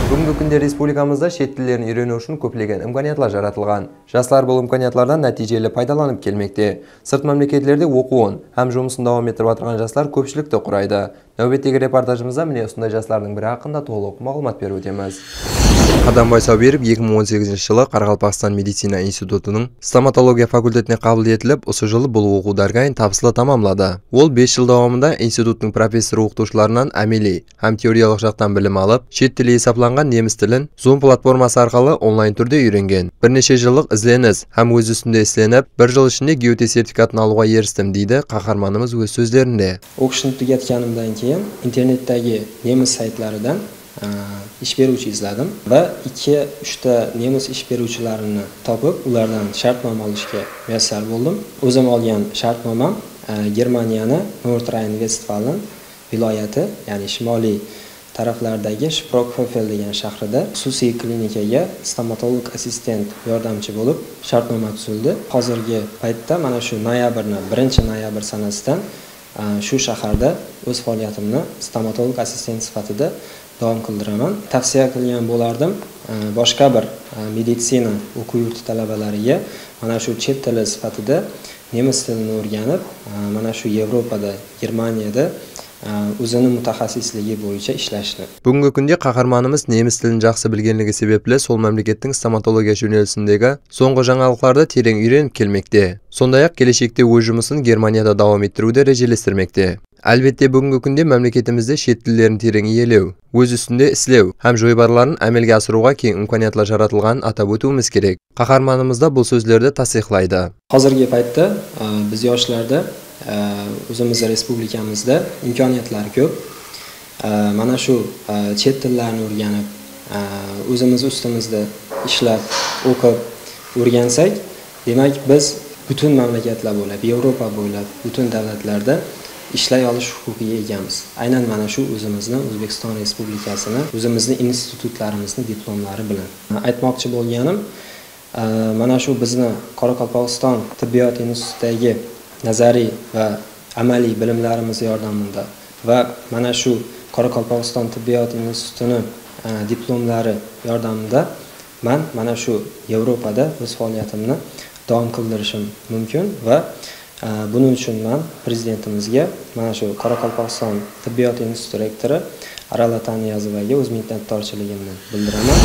Бүгінгі күнде республикамызда шет тілдерін үйрену үшін көптеген имканиятлар жаратылған. Жастар бұл имканиятлардан нәтижелі пайдаланып келмекте. Сырт мемлекетлерде оқуын һәм жұмысын дауам етіп отырған жастар көпшілікті құрайды. Нәубеттегі репортажымызда міне осындай жастардың бірі хақында толық мағлұмат беріп өтеміз. Қадамбай Сауберов 2018 жылы Қарақалпақстан медицина институтының стоматология факультетіне қабыл етіліп, осы жылы бұл оқу даргайын табысты тамамлады. Ол 5 жыл davomida институттың профессор оқытушыларынан әмели һәм теориялық жақтан білім алып, шет тілі есапланған неміс тілін Zoom платформасы арқылы онлайн түрде үйренген. Бірнеше жылдық ізденіс һәм өз үстінде ісленіп, 1 жыл ішінде GOT сертификатын алуға ерістім дейді қаһарманымыз өз сөздерінде. Оқушыны tugatganimdan keyin internetdagi nemis saytlaridan ish beruvchi izladim va 2-3 ta nemis ish beruvchilarini topib, ulardan shartnoma olishga muvaffaq bo'ldim. O'zim olgan shartnomam Germaniyani Nordrhein-Westfalen viloyati, ya'ni shimoliy taraflardagi Sprockhövel degan shahrida xususiy klinikaga stomatolog assistent yordamchi bo'lib shartnoma tuzildi. Hozirgi paytda mana shu noyabrni 1-noyabr sanasidan shu shaharda o'z faoliyatimni stomatolog assistent sifatida davom qildiraman. Tavsiya qilgan bo'lardim boshqa bir meditsina o'quv yurti talabalariga mana shu chet tili sifatida nemis tilini o'rganib, mana shu Yevropada, Germaniyada o'zini mutaxassisligi bo'yicha ishlashni. Бүгінгі күнде қаһарманымыз неміс тілін жақсы білгенлігі себеплі сол мемлекеттің стоматология жөнелісіндегі соңғы жаңалықтарды терең үйреніп келмекте. Сондай-ақ келешекте өз жұмысын Германияда давам еттіруді режелестірмекте. Әлбетте бүгінгі күнде мемлекетімізде шет тілдерін терең иелеу, өз үстінде іслеу һәм жойбарларын әмелге асыруға кең имканиятлар жаратылғанын атап өтуіміз керек. Қаһарманымыз да бұл сөздерді tasdiqlaydi. Hozirgi paytda biz yoshlarda o'zimiz respublikamizda imkoniyatlar ko'p. Mana shu chet tillarini o'rganib, o'zimiz ustimizda ishlab, o'qib, o'rgansak, demak biz butun mamlakatlar bo'ylab, Yevropa bo'ylab, butun davlatlarda ishlay olish huquqiga egamiz. Aynan mana shu o'zimizni O'zbekiston Respublikasini, o'zimizni institutlarimizni diplomlari bilan. Aytmoqchi bo'lganim, mana shu bizni Qoraqalpog'iston tibbiyot institutidagi nazariy va amaliy bilimlarimiz yordamida va mana shu Qoraqalpog'iston tibbiyot institutining diplomlari yordamida men mana shu Yevropada o'z faoliyatimni davom qildirishim mumkin va buning uchun men prezidentimizga mana shu Qoraqalpog'iston tibbiyot instituti rektori Arala Taniyazovaga o'z minnatdorchiligimni bildiraman.